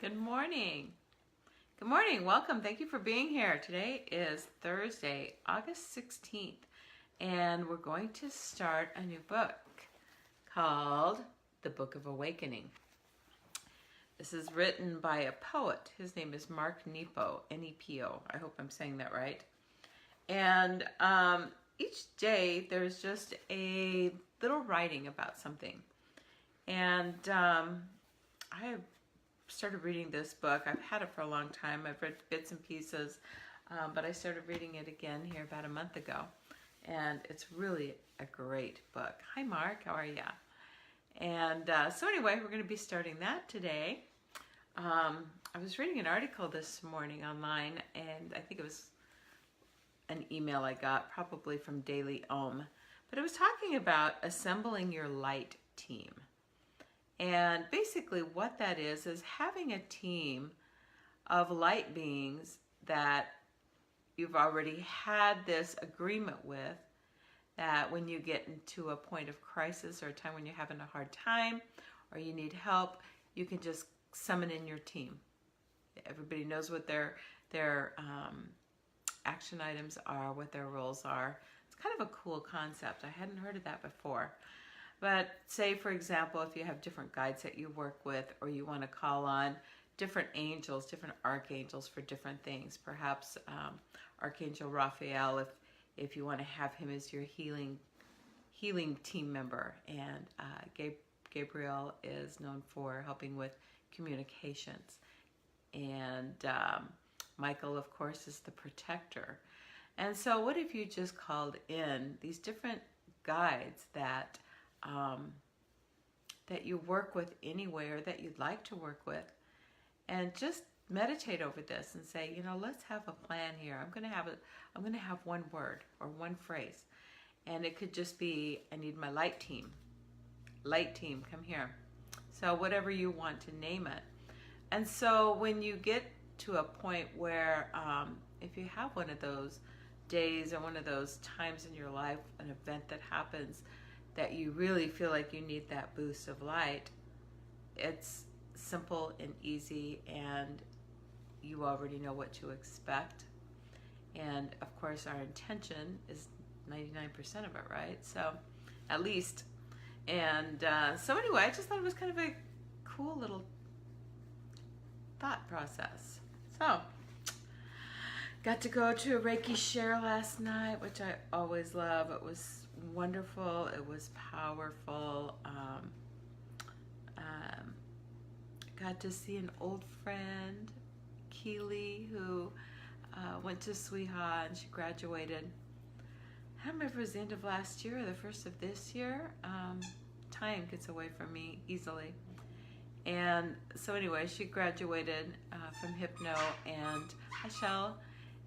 Good morning. Good morning. Welcome. Thank you for being here. Today is Thursday, August 16th, and we're going to start a new book called The Book of Awakening. This is written by a poet. His name is Mark Nepo, N-E-P-O. I hope I'm saying that right. And each day there's just a little writing about something. And I started reading this book. I've had it for a long time. I've read bits and pieces, but I started reading it again here about a month ago. And it's really a great book. Hi, Mark. How are you? And so anyway, we're going to be starting that today. I was reading an article this morning online, and I think it was an email I got, probably from Daily Om. But it was talking about assembling your light team. And basically what that is having a team of light beings that you've already had this agreement with, that when you get into a point of crisis or a time when you're having a hard time or you need help, you can just summon in your team. Everybody knows what their action items are, what their roles are. It's kind of a cool concept. I hadn't heard of that before. But say, for example, if you have different guides that you work with, or you want to call on different angels, different archangels for different things, perhaps Archangel Raphael, if you want to have him as your healing team member, and Gabriel is known for helping with communications, and Michael, of course, is the protector. And so what if you just called in these different guides that you work with anyway, or that you'd like to work with, and just meditate over this and say, you know, let's have a plan here. I'm going to have one word or one phrase, and it could just be, I need my light team. Light team, come here. So whatever you want to name it. And so when you get to a point where if you have one of those days or one of those times in your life, an event that happens that you really feel like you need that boost of light, it's simple and easy, and you already know what to expect. And of course our intention is 99% of it, right? So at least. And so anyway, I just thought it was kind of a cool little thought process. So got to go to a Reiki share last night, which I always love. It was wonderful. It was powerful. Got to see an old friend, Keely, who went to Sweeha, and she graduated. I don't remember if it was the end of last year or the first of this year. Time gets away from me easily. And so anyway, she graduated from Hypno and Hashel,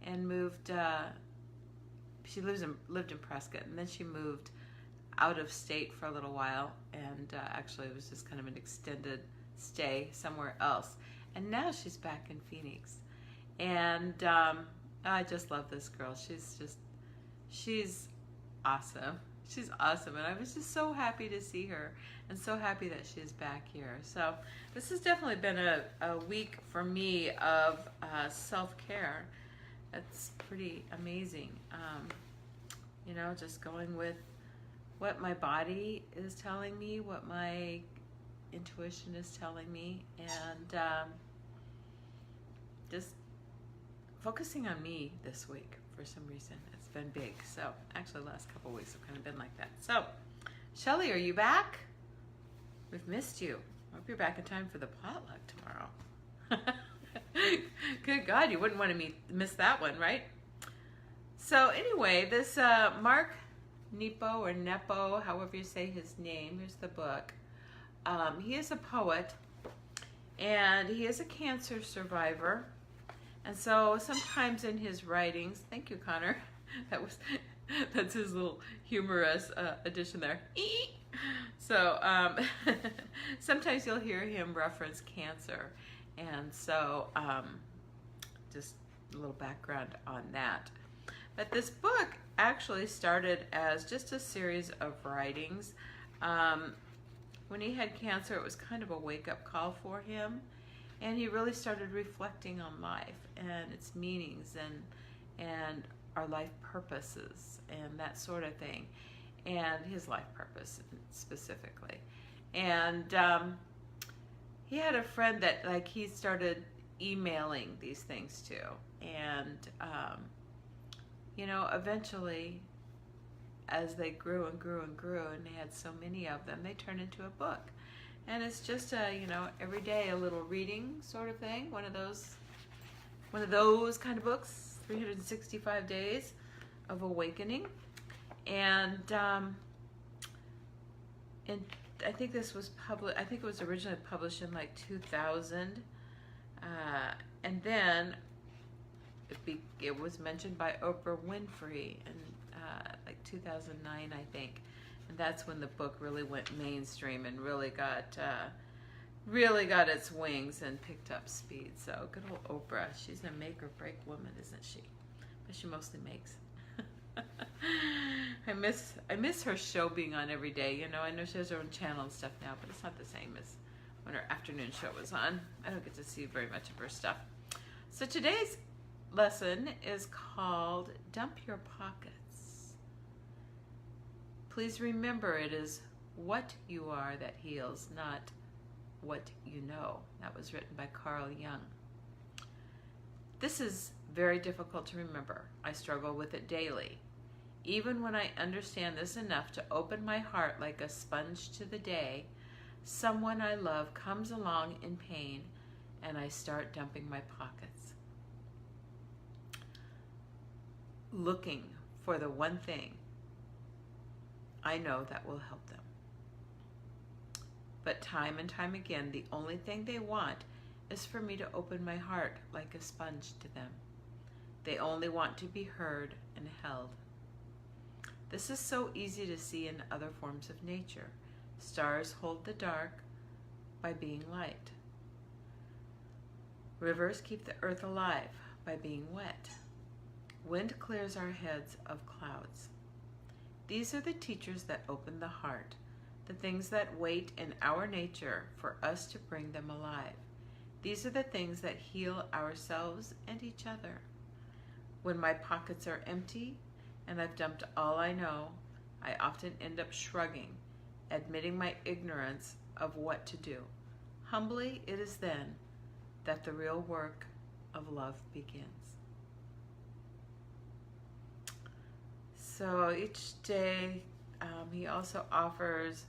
and moved, she lived in Prescott, and then she moved out of state for a little while, and actually it was just kind of an extended stay somewhere else. And now she's back in Phoenix. And I just love this girl. She's awesome. She's awesome, and I was just so happy to see her, and so happy that she's back here. So this has definitely been a week for me of self-care. It's pretty amazing. You know, just going with what my body is telling me, what my intuition is telling me, and just focusing on me this week for some reason. It's been big. So actually the last couple of weeks have kind of been like that. So Shelly, are you back? We've missed you. I hope you're back in time for the potluck tomorrow. Good God, you wouldn't want to miss that one, right? So anyway, this Mark Nepo, or Nepo, however you say his name, here's the book. He is a poet, and he is a cancer survivor. And so sometimes in his writings, thank you, Connor, that's his little humorous addition there. So sometimes you'll hear him reference cancer. And so just a little background on that. But this book actually started as just a series of writings. When he had cancer, it was kind of a wake-up call for him. And he really started reflecting on life and its meanings and our life purposes and that sort of thing, and his life purpose specifically. And he had a friend that like he started emailing these things to, and you know, eventually, as they grew and grew and grew, and they had so many of them, they turned into a book. And it's just a, you know, every day a little reading sort of thing. One of those kind of books. 365 days of awakening, and I think this was I think it was originally published in like 2000, and then it was mentioned by Oprah Winfrey in like 2009, I think, and that's when the book really went mainstream and really got its wings and picked up speed. So good old Oprah. She's a make or break woman, isn't she? But she mostly makes. I miss her show being on every day. You know, I know she has her own channel and stuff now, but it's not the same as when her afternoon show was on. I don't get to see very much of her stuff. So today's lesson is called Dump Your Pockets. Please remember, it is what you are that heals, not what you know. That was written by Carl Jung. This is very difficult to remember. I struggle with it daily. Even when I understand this enough to open my heart like a sponge to the day, someone I love comes along in pain and I start dumping my pockets, looking for the one thing I know that will help them. But time and time again, the only thing they want is for me to open my heart like a sponge to them. They only want to be heard and held. This is so easy to see in other forms of nature. Stars hold the dark by being light. Rivers keep the earth alive by being wet. Wind clears our heads of clouds. These are the teachers that open the heart, the things that wait in our nature for us to bring them alive. These are the things that heal ourselves and each other. When my pockets are empty and I've dumped all I know, I often end up shrugging, admitting my ignorance of what to do. Humbly, it is then that the real work of love begins. So each day, he also offers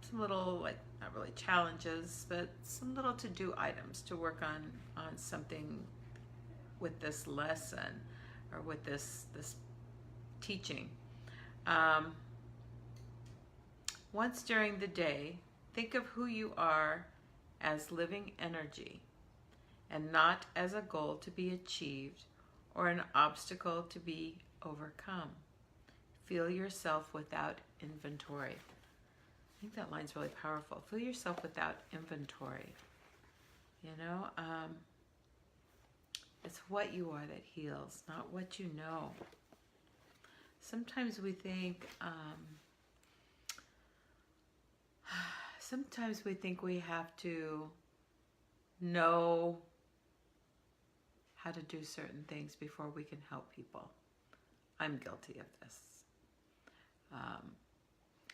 some little, like, not really challenges, but some little to-do items to work on something with this lesson or with this teaching. Once during the day, think of who you are as living energy and not as a goal to be achieved or an obstacle to be overcome. Feel yourself without inventory. I think that line's really powerful. Feel yourself without inventory. You know, it's what you are that heals, not what you know. Sometimes we think, we have to know how to do certain things before we can help people. I'm guilty of this.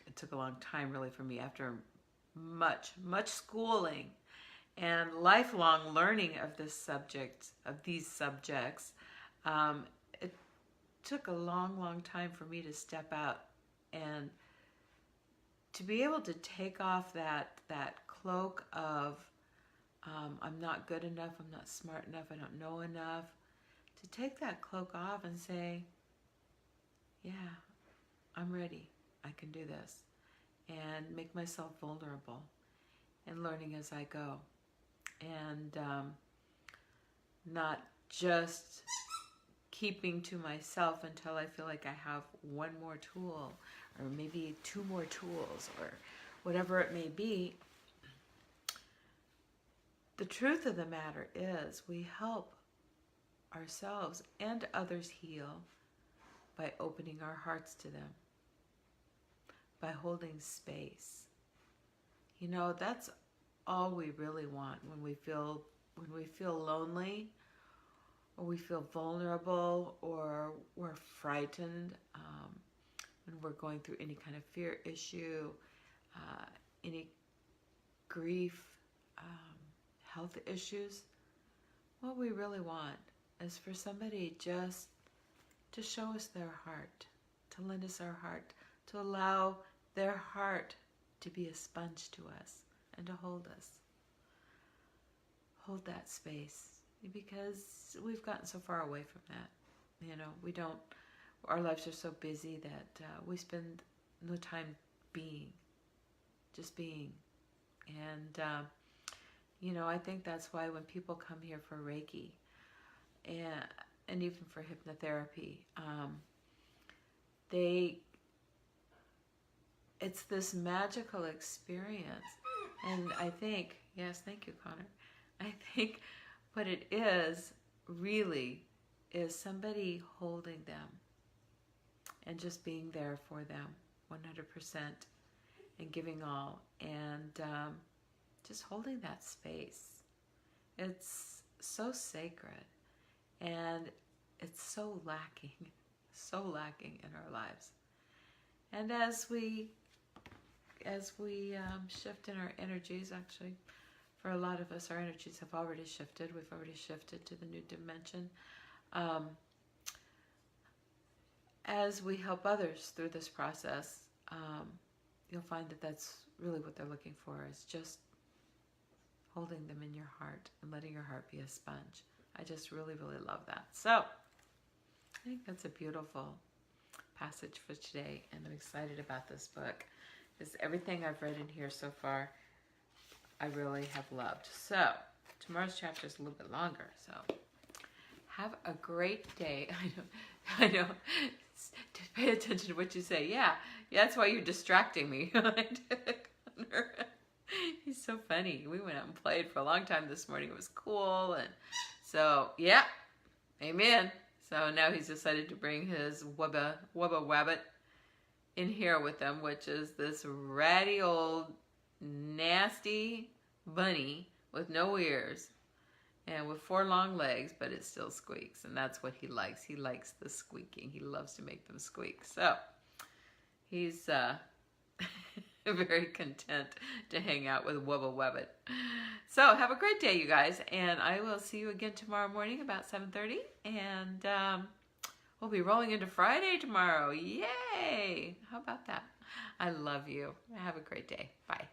It took a long time really for me after much schooling and lifelong learning of this subject, of these subjects. It took a long time for me to step out and to be able to take off that cloak of I'm not good enough, I'm not smart enough, I don't know enough. To take that cloak off and say, yeah, I'm ready, I can do this. And make myself vulnerable and learning as I go. And not just keeping to myself until I feel like I have one more tool or maybe two more tools or whatever it may be. The truth of the matter is we help ourselves and others heal by opening our hearts to them, by holding space. You know, that's all we really want when we feel lonely, or we feel vulnerable, or we're frightened, when we're going through any kind of fear issue, any grief, health issues. What we really want is for somebody just to show us their heart, to lend us our heart, to allow their heart to be a sponge to us and to hold us. Hold that space, because we've gotten so far away from that. You know, we don't, our lives are so busy that we spend no time being, just being. And, you know, I think that's why when people come here for Reiki and even for hypnotherapy, it's this magical experience. And I think, yes, thank you, Connor. I think what it is really is somebody holding them and just being there for them 100% and giving all, and just holding that space. It's so sacred, and it's so lacking in our lives. And as we shift in our energies, actually, for a lot of us, our energies have already shifted. We've already shifted to the new dimension. As we help others through this process, you'll find that that's really what they're looking for, is just holding them in your heart and letting your heart be a sponge. I just really, really love that. So I think that's a beautiful passage for today, and I'm excited about this book, because everything I've read in here so far, I really have loved. So tomorrow's chapter is a little bit longer, so have a great day. I know. Pay attention to what you say. Yeah, that's why you're distracting me. He's so funny. We went out and played for a long time this morning. It was cool, and so yeah, amen. So now he's decided to bring his wubba wabbit in here with him, which is this ratty old nasty bunny with no ears and with 4 long legs, but it still squeaks, and that's what he likes. He likes the squeaking. He loves to make them squeak. So he's very content to hang out with Wubba Wubbit. So have a great day, you guys, and I will see you again tomorrow morning about 7:30, and we'll be rolling into Friday tomorrow. Yay! How about that? I love you. Have a great day. Bye.